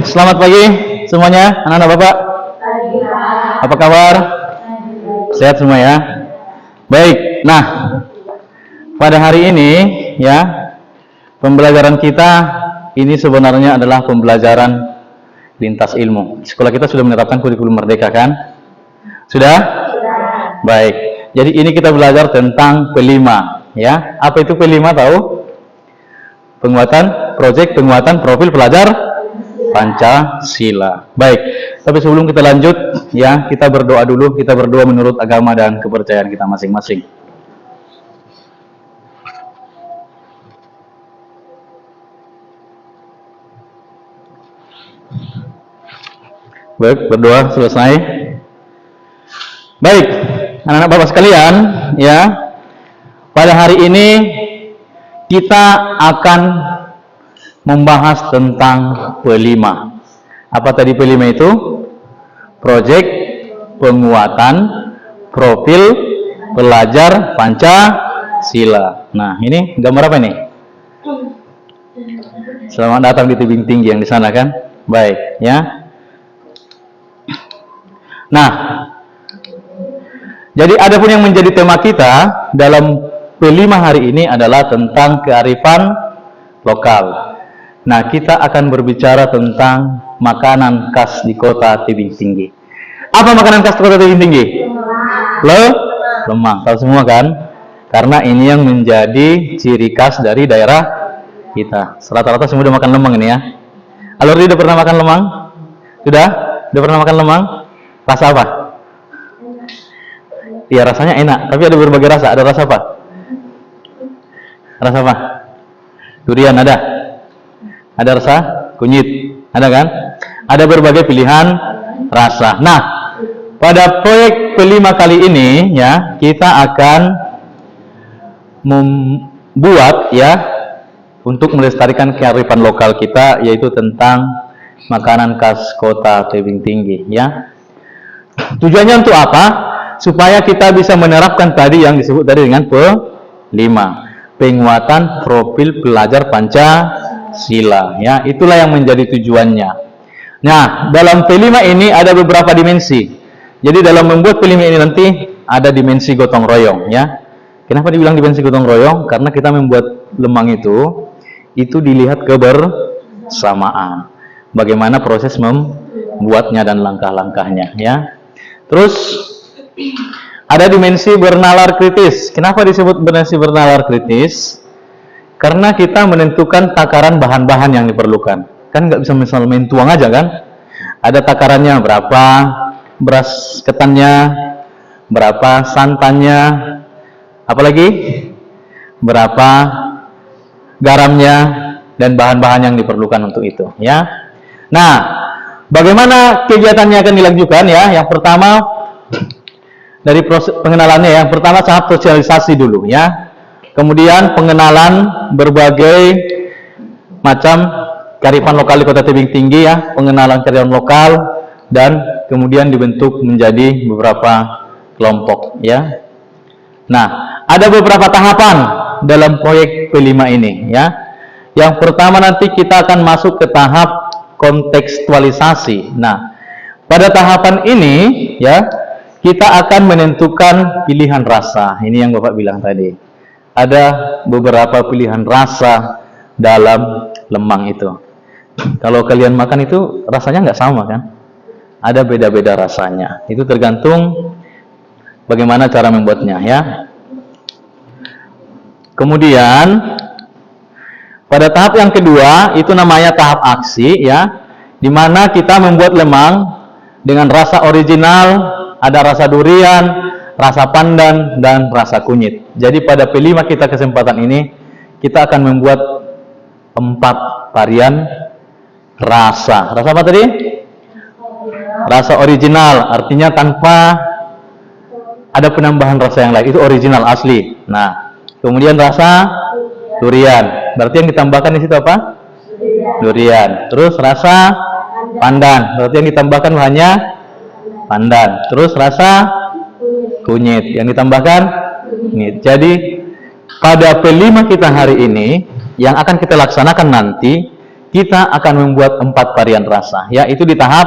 selamat pagi semuanya, anak-anak Bapak. Apa kabar? Sehat semua ya? Baik, nah pada hari ini ya, pembelajaran kita ini sebenarnya adalah pembelajaran lintas ilmu. Sekolah kita sudah menerapkan kurikulum merdeka kan? Sudah? Baik, jadi ini kita belajar tentang P5 ya. Apa itu P5 tahu? Proyek penguatan profil pelajar Pancasila. Baik, tapi sebelum kita lanjut ya, kita berdoa dulu. Kita berdoa menurut agama dan kepercayaan kita masing-masing. Baik, berdoa selesai. Baik, anak-anak Bapak sekalian ya, pada hari ini kita akan membahas tentang P5. Apa tadi P5 itu? Proyek penguatan profil pelajar Pancasila. Nah, ini gambar apa ini? Selamat datang di tebing tinggi yang di sana kan? Baik, ya. Nah, jadi ada pun yang menjadi tema kita dalam P5 hari ini adalah tentang kearifan lokal. Nah, kita akan berbicara tentang makanan khas di kota Tebing Tinggi. Apa makanan khas di kota Tebing Tinggi? Lemang. Tahu semua kan? Karena ini yang menjadi ciri khas dari daerah kita. Rata-rata semua udah makan lemang ini ya. Alurdi udah pernah makan lemang? Sudah? Udah pernah makan lemang? Rasa apa? Ya, rasanya enak, tapi ada berbagai rasa. Ada rasa apa? Rasa apa? Durian ada? Ada rasa kunyit? Ada kan? Ada berbagai pilihan rasa. Nah, pada proyek P5 kali ini ya, kita akan membuat ya, untuk melestarikan kearifan lokal kita, yaitu tentang makanan khas kota Tebing Tinggi ya. Tujuannya untuk apa? Supaya kita bisa menerapkan tadi yang disebut tadi dengan P5, penguatan profil pelajar Pancasila ya. Itulah yang menjadi tujuannya. Nah, dalam P5 ini ada beberapa dimensi. Jadi dalam membuat P5 ini nanti ada dimensi gotong royong ya. Kenapa dibilang dimensi gotong royong? Karena kita membuat lemang itu dilihat kebersamaan. Bagaimana proses membuatnya dan langkah-langkahnya ya. Terus ada dimensi bernalar kritis. Kenapa disebut dimensi bernalar kritis? Karena kita menentukan takaran bahan-bahan yang diperlukan. Kan nggak bisa misal main tuang aja kan? Ada takarannya berapa beras ketannya, berapa santannya, apalagi berapa garamnya, dan bahan-bahan yang diperlukan untuk itu ya. Nah, bagaimana kegiatannya akan dilanjutkan ya? Yang pertama dari proses pengenalannya ya. Yang pertama tahap sosialisasi dulu ya. Kemudian pengenalan berbagai macam kearifan lokal di Kota Tebing Tinggi ya, pengenalan kearifan lokal, dan kemudian dibentuk menjadi beberapa kelompok ya. Nah, ada beberapa tahapan dalam proyek P5 ini ya. Yang pertama nanti kita akan masuk ke tahap kontekstualisasi. Nah, pada tahapan ini ya, kita akan menentukan pilihan rasa. Ini yang Bapak bilang tadi. Ada beberapa pilihan rasa dalam lemang itu. Kalau kalian makan itu rasanya nggak sama kan? Ada beda-beda rasanya. Itu tergantung bagaimana cara membuatnya ya. Kemudian pada tahap yang kedua itu namanya tahap aksi ya, di mana kita membuat lemang dengan rasa original, ada rasa durian, rasa pandan, dan rasa kunyit. Jadi pada P5 kita kesempatan ini kita akan membuat 4 varian rasa. Rasa apa tadi? Rasa original, artinya tanpa ada penambahan rasa yang lain. Itu original asli. Nah, kemudian rasa durian. Berarti yang ditambahkan di situ apa? Durian. Terus rasa pandan. Berarti yang ditambahkan hanya pandan. Terus rasa kunyit. Yang ditambahkan kunyit. Jadi pada P5 kita hari ini yang akan kita laksanakan nanti, kita akan membuat 4 varian rasa, ya, itu di tahap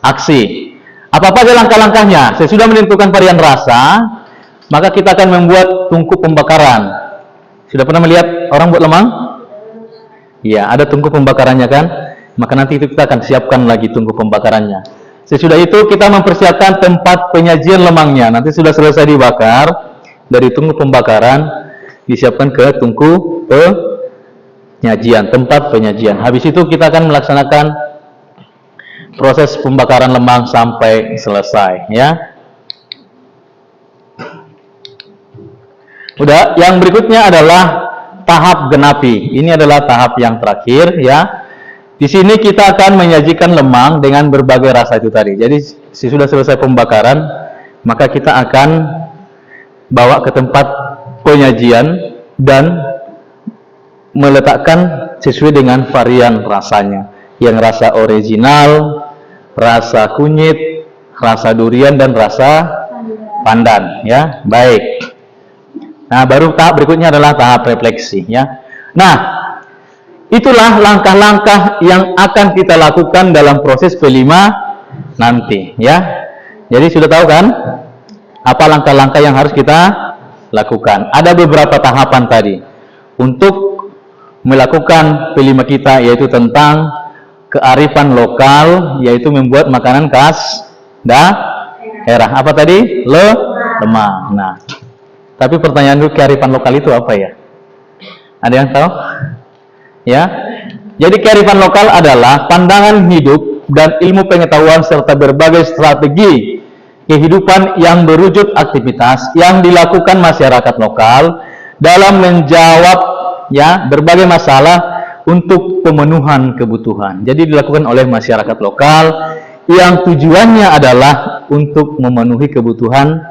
aksi. Apa-apa aja langkah-langkahnya? Sesudah menentukan varian rasa, maka kita akan membuat tungku pembakaran. Sudah pernah melihat orang buat lemang? Ya, ada tungku pembakarannya kan? Maka nanti itu kita akan siapkan lagi tungku pembakarannya. Sesudah itu kita mempersiapkan tempat penyajian lemangnya. Nanti sudah selesai dibakar, dari tungku pembakaran disiapkan ke tungku penyajian, tempat penyajian. Habis itu kita akan melaksanakan proses pembakaran lemang sampai selesai, ya. Udah, yang berikutnya adalah tahap genapi. Ini adalah tahap yang terakhir, ya. Di sini kita akan menyajikan lemang dengan berbagai rasa itu tadi. Jadi sesudah selesai pembakaran, maka kita akan bawa ke tempat penyajian dan meletakkan sesuai dengan varian rasanya. Yang rasa original, rasa kunyit, rasa durian, dan rasa pandan, ya. Baik. Nah, baru tahap berikutnya adalah tahap refleksi, ya. Nah, itulah langkah-langkah yang akan kita lakukan dalam proses P5 nanti, ya. Jadi sudah tahu kan apa langkah-langkah yang harus kita lakukan. Ada beberapa tahapan tadi untuk melakukan P5 kita, yaitu tentang kearifan lokal, yaitu membuat makanan khas daerah. Apa tadi? Lemang. Nah, tapi pertanyaan dulu, kearifan lokal itu apa ya? Ada yang tahu? Ya. Jadi kearifan lokal adalah pandangan hidup dan ilmu pengetahuan serta berbagai strategi kehidupan yang berwujud aktivitas yang dilakukan masyarakat lokal dalam menjawab, ya, berbagai masalah untuk pemenuhan kebutuhan. Jadi dilakukan oleh masyarakat lokal yang tujuannya adalah untuk memenuhi kebutuhan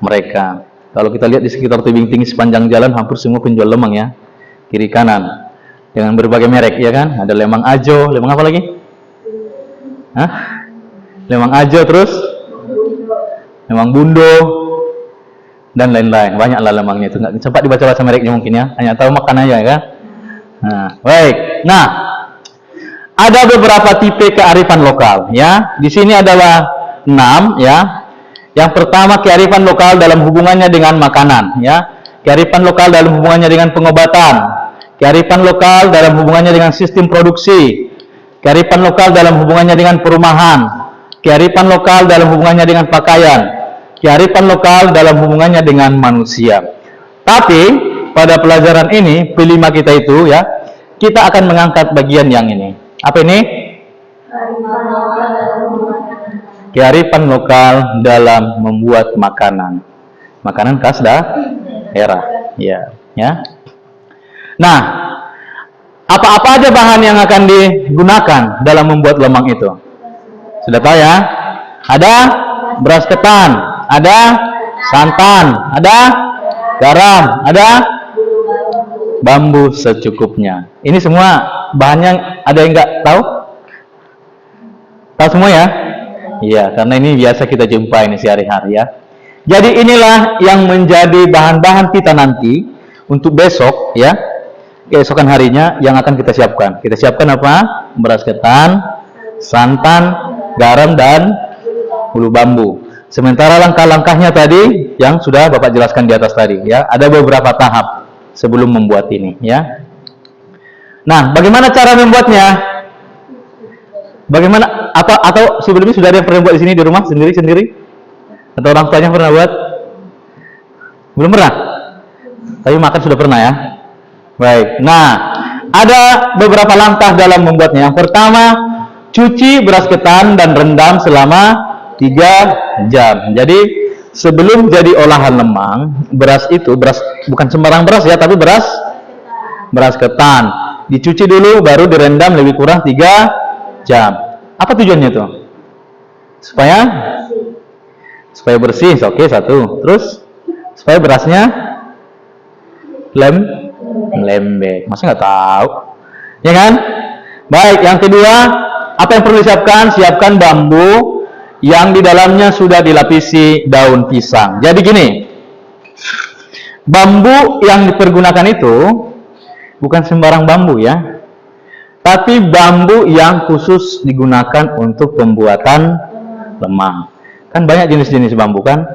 mereka. Kalau kita lihat di sekitar tebing tinggi sepanjang jalan, hampir semua penjual lemang, ya, kiri kanan, dengan berbagai merek, ya kan? Ada lemang ajo, lemang apa lagi? Hah? Lemang ajo, terus lemang bundo, dan lain-lain. Banyaklah lemangnya itu. Nggak sempat dibaca-baca mereknya mungkin, ya. Hanya tahu makan aja, kan? Nah, baik. Nah, ada beberapa tipe kearifan lokal, ya. Di sini adalah 6, ya. Yang pertama, kearifan lokal dalam hubungannya dengan makanan, ya. Kearifan lokal dalam hubungannya dengan pengobatan. Kearifan lokal dalam hubungannya dengan sistem produksi. Kearifan lokal dalam hubungannya dengan perumahan. Kearifan lokal dalam hubungannya dengan pakaian. Kearifan lokal dalam hubungannya dengan manusia. Tapi pada pelajaran ini, P5 kita itu, ya, kita akan mengangkat bagian yang ini. Apa ini? Kearifan lokal dalam membuat makanan. Makanan khas daerah, ya, ya. Nah, apa-apa aja bahan yang akan digunakan dalam membuat lemang itu? Sudah tahu, ya? Ada beras ketan, ada santan, ada garam, ada bambu secukupnya. Ini semua bahannya, ada yang nggak tahu? Tahu semua, ya? Iya, karena ini biasa kita jumpa ini sehari-hari, ya. Jadi inilah yang menjadi bahan-bahan kita nanti untuk besok, ya, keesokan harinya yang akan kita siapkan. Kita siapkan apa? Beras ketan, santan, garam, dan bulu bambu. Sementara langkah-langkahnya tadi yang sudah Bapak jelaskan di atas tadi, ya, ada beberapa tahap sebelum membuat ini, ya. Nah, bagaimana cara membuatnya? Bagaimana, atau sebelumnya sudah ada yang pernah buat di sini di rumah sendiri-sendiri? Atau orang tuanya pernah buat? Belum pernah? Tapi makan sudah pernah, ya. Baik. Nah, ada beberapa langkah dalam membuatnya. Yang pertama, cuci beras ketan dan rendam selama 3 jam. Jadi sebelum jadi olahan lemang, beras itu, beras bukan sembarang beras, ya, tapi beras ketan dicuci dulu, baru direndam lebih kurang 3 jam. Apa tujuannya tuh? Supaya bersih. Oke, satu. Terus supaya berasnya lembek. Masa nggak tahu? Ya kan? Baik. Yang kedua, apa yang perlu disiapkan? Siapkan bambu yang di dalamnya sudah dilapisi daun pisang. Jadi gini, bambu yang dipergunakan itu bukan sembarang bambu, ya. tapi bambu yang khusus digunakan untuk pembuatan lemang. Kan banyak jenis-jenis bambu kan,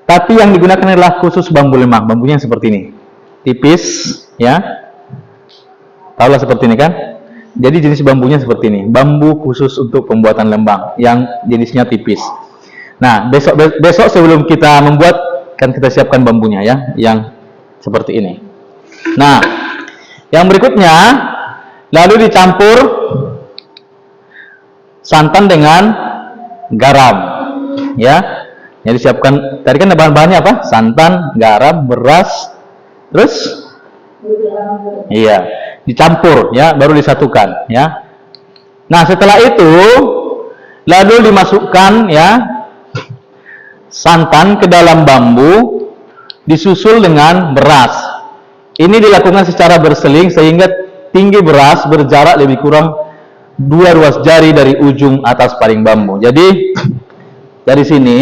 tapi yang digunakan adalah khusus bambu lemang. Bambunya seperti ini, tipis, ya. Tahulah seperti ini kan. Jadi jenis bambunya seperti ini, bambu khusus untuk pembuatan lemang yang jenisnya tipis. Nah, besok sebelum kita membuat, kan kita siapkan bambunya ya, yang seperti ini. Nah, yang berikutnya, lalu dicampur santan dengan garam, ya. Jadi siapkan, tadi kan bahan-bahannya apa? Santan, garam, beras, terus, iya, dicampur, ya, baru disatukan, ya. Nah, setelah itu, lalu dimasukkan, ya, santan ke dalam bambu, disusul dengan beras. Ini dilakukan secara berseling sehingga tinggi beras berjarak lebih kurang 2 ruas jari dari ujung atas paling bambu. Jadi dari sini,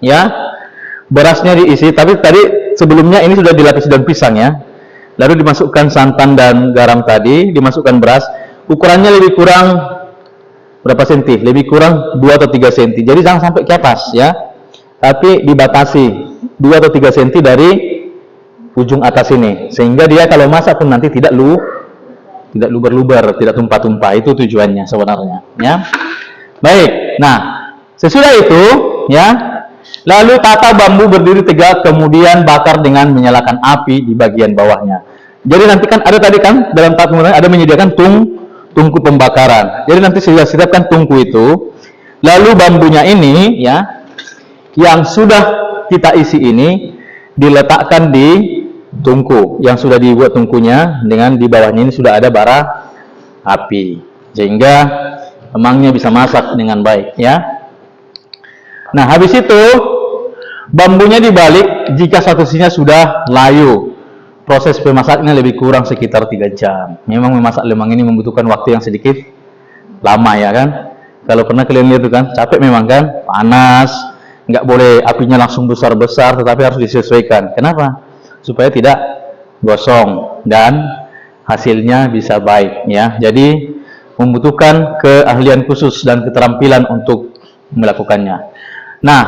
ya, berasnya diisi. Tapi tadi sebelumnya ini sudah dilapisi daun pisang, ya. Lalu dimasukkan santan dan garam tadi, dimasukkan beras. Ukurannya lebih kurang berapa senti? Lebih kurang 2 atau 3 senti. Jadi jangan sampai kepas, ya. Tapi dibatasi 2 atau 3 senti dari ujung atas ini, sehingga dia kalau masak pun nanti tidak luber-luber, tidak tumpah-tumpah. Itu tujuannya sebenarnya, ya. Baik. Nah, sesudah itu, ya, lalu tata bambu berdiri tegak, kemudian bakar dengan menyalakan api di bagian bawahnya. Jadi nanti kan ada tadi kan dalam tahap pembuatan ada menyediakan tungku pembakaran. Jadi nanti sudah siapkan tungku itu, lalu bambunya ini, ya, yang sudah kita isi ini diletakkan di tungku yang sudah dibuat tungkunya, dengan di bawahnya ini sudah ada bara api sehingga lemangnya bisa masak dengan baik, ya. Nah, habis itu bambunya dibalik jika satu sisinya sudah layu. Proses pemasaknya lebih kurang sekitar 3 jam. Memang memasak lemang ini membutuhkan waktu yang sedikit lama, ya kan. Kalau pernah kalian lihat itu kan, capek memang kan, panas, nggak boleh apinya langsung besar-besar, tetapi harus disesuaikan. Kenapa? Supaya tidak gosong dan hasilnya bisa baik, ya. Jadi membutuhkan keahlian khusus dan keterampilan untuk melakukannya. Nah,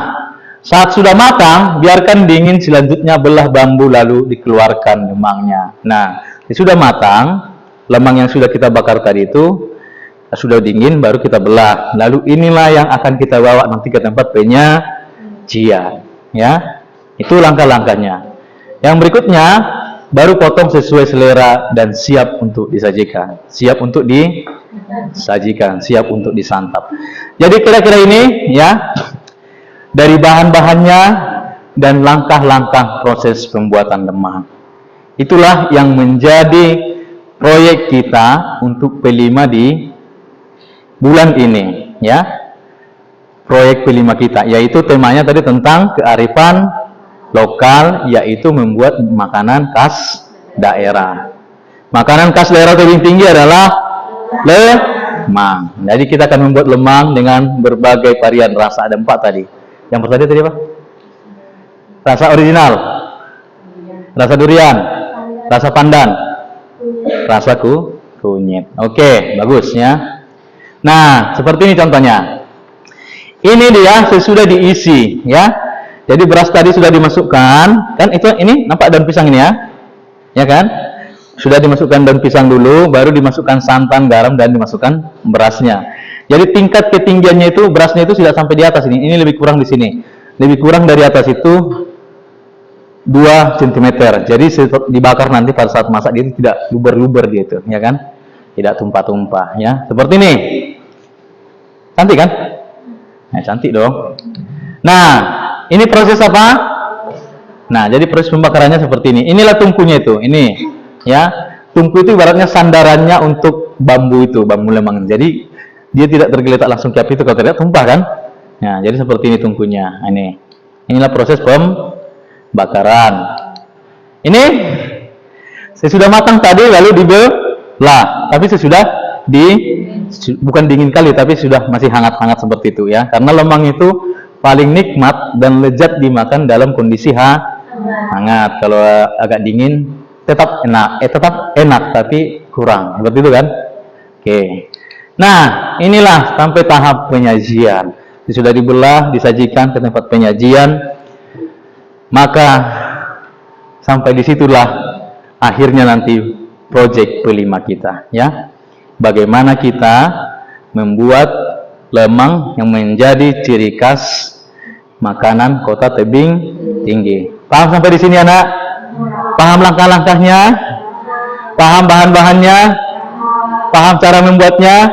saat sudah matang, biarkan dingin, selanjutnya belah bambu lalu dikeluarkan lemangnya. Nah, sudah matang, lemang yang sudah kita bakar tadi itu sudah dingin, baru kita belah. Lalu inilah yang akan kita bawa nanti ke tempat penyajian, ya. Itu langkah-langkahnya. Yang berikutnya, baru potong sesuai selera dan siap untuk disajikan. Siap untuk disajikan, siap untuk disantap. Jadi kira-kira ini, ya, dari bahan-bahannya dan langkah-langkah proses pembuatan lemang. Itulah yang menjadi proyek kita untuk P5 di bulan ini, ya. Proyek P5 kita, yaitu temanya tadi tentang kearifan lokal, yaitu membuat makanan khas daerah. Makanan khas daerah Tebing Tinggi adalah lemang. Jadi kita akan membuat lemang dengan berbagai varian rasa. Ada 4 tadi. Yang pertama tadi apa? Rasa original, rasa durian, rasa pandan, rasa kunyit. Oke, bagus, ya. Nah, seperti ini contohnya. Ini dia sesudah diisi, ya. Jadi beras tadi sudah dimasukkan, kan itu ini nampak daun pisang ini, ya kan? Sudah dimasukkan daun pisang dulu, baru dimasukkan santan, garam, dan dimasukkan berasnya. Jadi tingkat ketinggiannya itu berasnya itu tidak sampai di atas ini. Ini lebih kurang di sini, lebih kurang dari atas itu 2 cm. Jadi dibakar nanti pada saat masak dia tidak luber-luber dia itu, ya kan? Tidak tumpah-tumpah, ya. Seperti ini. Cantik kan? Nah, cantik dong. Nah, ini proses apa? Nah, jadi proses pembakarannya seperti ini. Inilah tungkunya itu. Ini, ya. Tungku itu ibaratnya sandarannya untuk bambu itu, bambu lemang. Jadi dia tidak tergeletak langsung ke api itu, kalau tidak tumpah kan? Nah, jadi seperti ini tungkunya. Ini. Inilah proses pembakaran. Ini sesudah matang tadi lalu dibelah. Tapi sesudah bukan dingin kali, tapi sudah masih hangat-hangat seperti itu, ya. Karena lemang itu paling nikmat dan lezat dimakan dalam kondisi hangat. Kalau agak dingin tetap enak, tapi kurang. Seperti itu kan? Oke. Nah, inilah sampai tahap penyajian. Sudah dibelah, disajikan ke tempat penyajian, maka sampai disitulah akhirnya nanti proyek kelima kita, ya. Bagaimana kita membuat lemang yang menjadi ciri khas makanan Kota Tebing Tinggi. Paham sampai di sini, anak? Paham langkah-langkahnya? Paham bahan-bahannya? Paham cara membuatnya?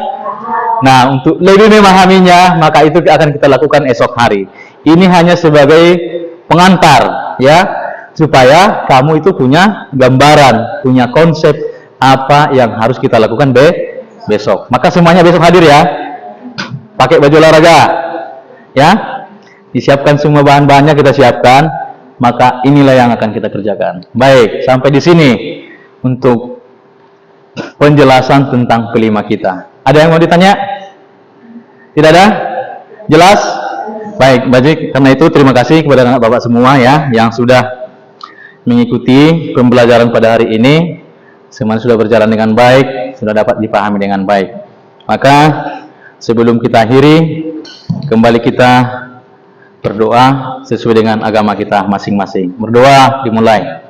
Nah, untuk lebih memahaminya, maka itu akan kita lakukan esok hari. Ini hanya sebagai pengantar, ya, supaya kamu itu punya gambaran, punya konsep apa yang harus kita lakukan besok. Maka semuanya besok hadir, ya. Pakai baju olahraga, ya. Disiapkan semua bahan-bahannya, kita siapkan. Maka inilah yang akan kita kerjakan. Baik, sampai di sini untuk penjelasan tentang kelima kita. Ada yang mau ditanya? Tidak ada? Jelas? Baik, karena itu terima kasih kepada anak bapak semua, ya, yang sudah mengikuti pembelajaran pada hari ini. Semuanya sudah berjalan dengan baik, sudah dapat dipahami dengan baik. Maka sebelum kita akhiri, kembali kita berdoa sesuai dengan agama kita masing-masing. Berdoa dimulai.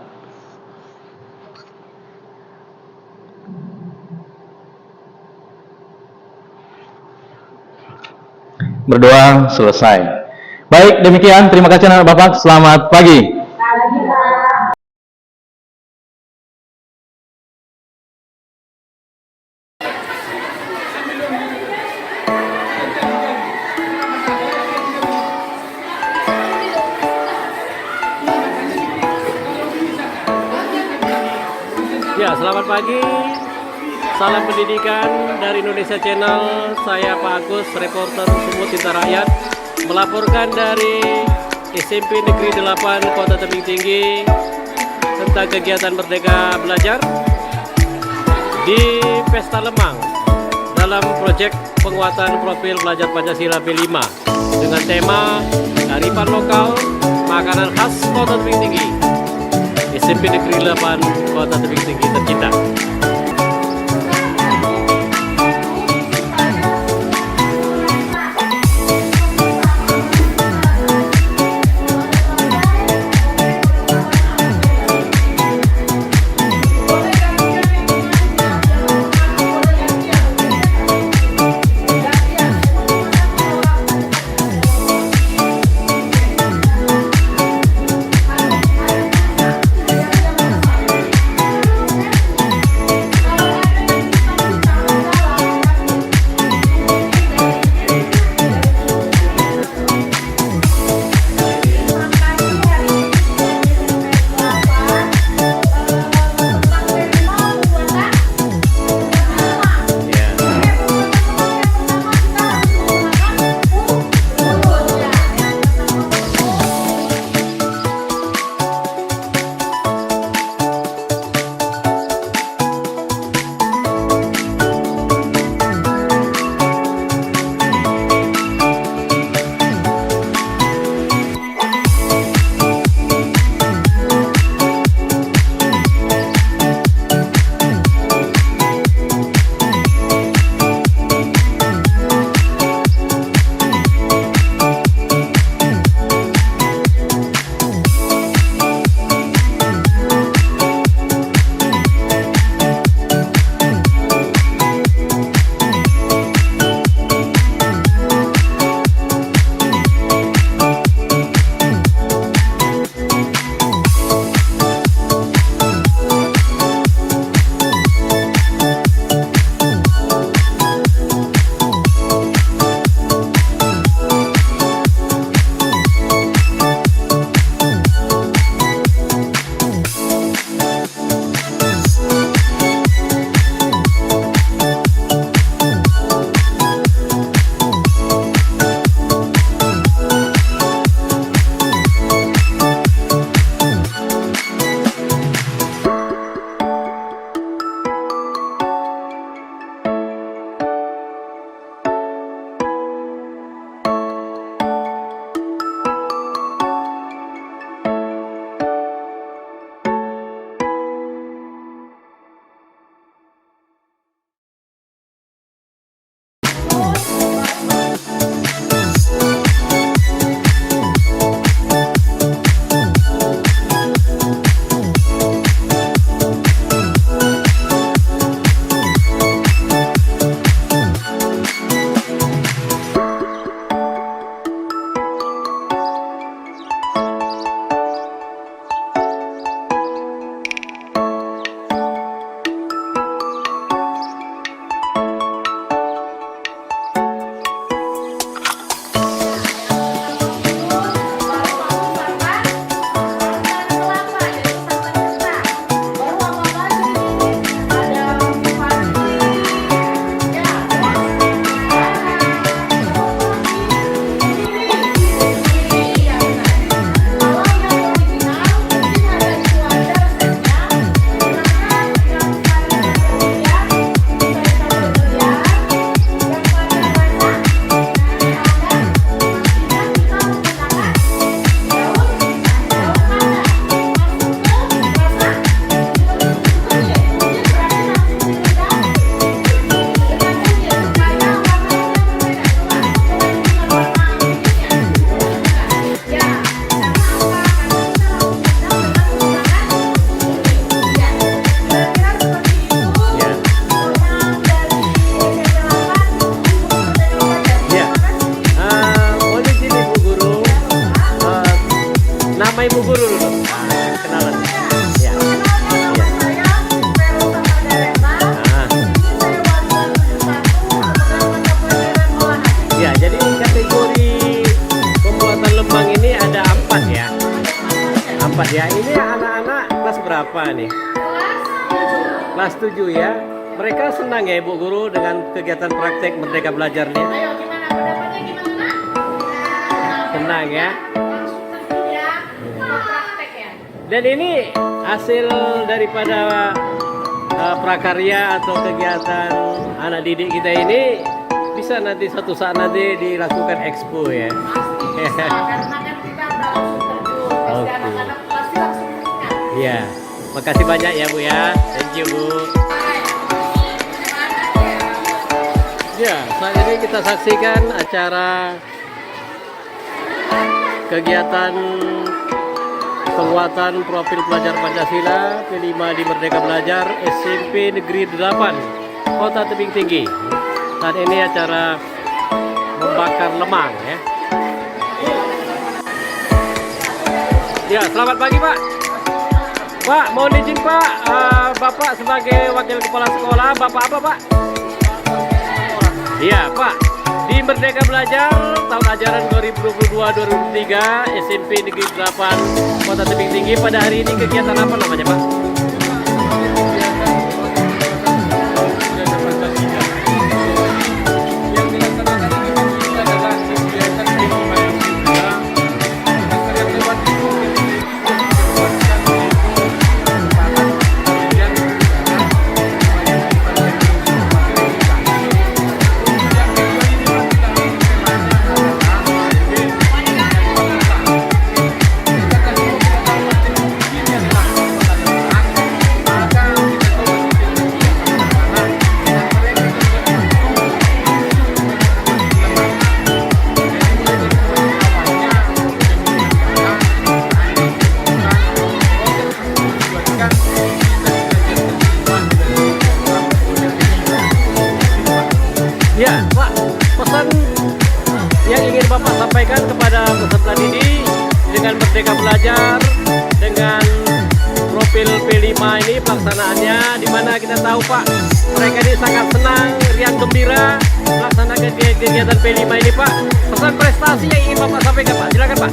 Berdoa selesai. Baik, demikian. Terima kasih anak bapak. Selamat pagi. Ya, selamat pagi. Salam pendidikan dari Indonesia Channel. Saya Pak Agus, reporter Sumut Tinta Rakyat, melaporkan dari SMP Negeri 8 Kota Tebing Tinggi tentang kegiatan Merdeka Belajar di Pesta Lemang dalam proyek penguatan profil pelajar Pancasila B5 dengan tema kearifan lokal, makanan khas Kota Tebing Tinggi. SMP Negeri 8 Kota Tebing Tinggi tercinta. anak-anak kelas berapa nih? Kelas 7 ya. Mereka senang ya Ibu Guru dengan kegiatan praktek Merdeka Belajar nih. Ayo gimana pendapatnya gimana? Senang ya. Praktek ya. Dan ini hasil daripada prakarya atau kegiatan anak didik kita ini bisa nanti suatu saat nanti dilakukan expo ya. Pasti bisa karena kan kita udah langsung terjun. Pasti Oke. anak-anak pasti langsung ingat. Iya. Makasih banyak ya Bu ya. Thank you Bu. Ya, saat ini kita saksikan acara kegiatan penguatan profil pelajar Pancasila P5 di Merdeka Belajar SMP Negeri 8 Kota Tebing Tinggi. Saat ini acara membakar lemang ya. Ya, selamat pagi Pak. Pak, mohon izin Pak, Bapak sebagai wakil kepala sekolah, Bapak apa Pak? Iya Pak, di Merdeka Belajar tahun ajaran 2022-2023 SMP Negeri 8 Kota Tebing Tinggi pada hari ini kegiatan apa namanya Pak? Yang dilaksanakan ini adalah kegiatan P5 yang berbeda. Yang lewat itu Ya Pak, pesan yang ingin Bapak sampaikan kepada peserta didik dengan Merdeka Belajar, dengan profil P5 ini pelaksanaannya, di mana kita tahu Pak, mereka ini sangat senang, riang gembira melaksanakan kegiatan P5 ini Pak. Pesan prestasi yang ingin Bapak sampaikan Pak, silakan Pak.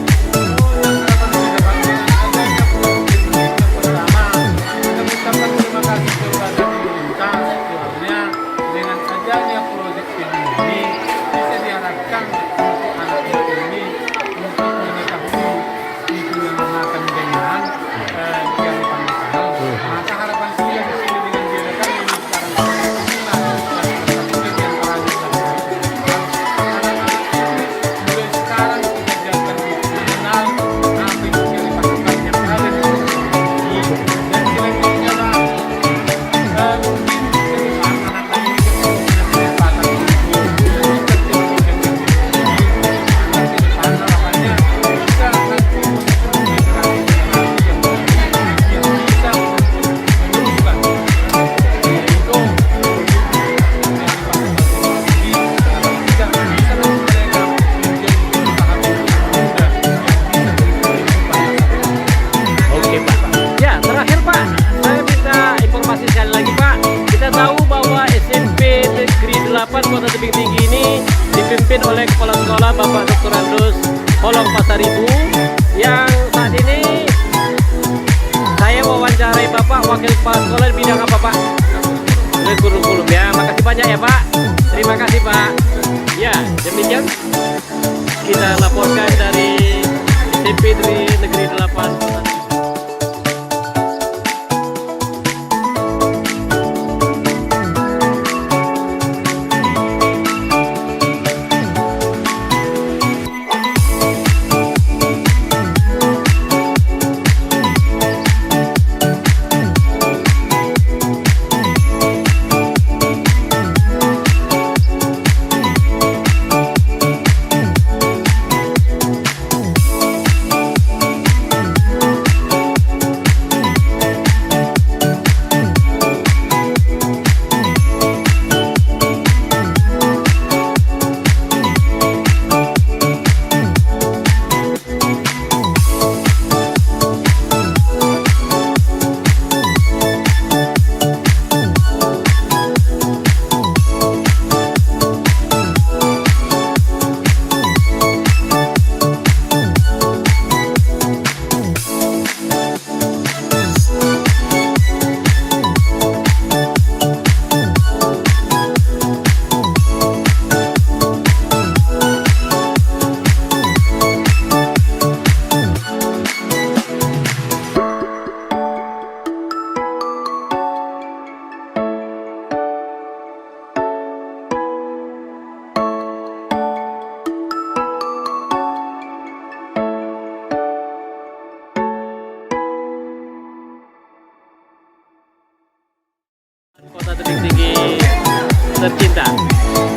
dengan adanya proyek ini bisa diharapkan anak-anak ini untuk mengetahui itu yang akan dengan yang dipanggil. Maka harapan saya di sini dengan diadakan ini sekarang kegiatan mulai sekarang kita jadikan mengenal apa itu yang dipanggil yang ada di sini dan selanjutnya Oke Pak. Ya terakhir Pak, saya minta informasi sekali lagi Pak. Kita tahu bahwa SMP Negeri 8 Kota Tebing Tinggi ini dipimpin oleh Kepala Sekolah Bapak Dr. Andus Holong Pasaribu, yang saat ini saya wawancarai Bapak wakil kepala sekolah di bidang apa Pak? Kurikulum ya. Makasih banyak ya Pak. Terima kasih Pak. Ya demikian kita laporkan dari SMP Negeri 8 Kota Tebing. tercinta.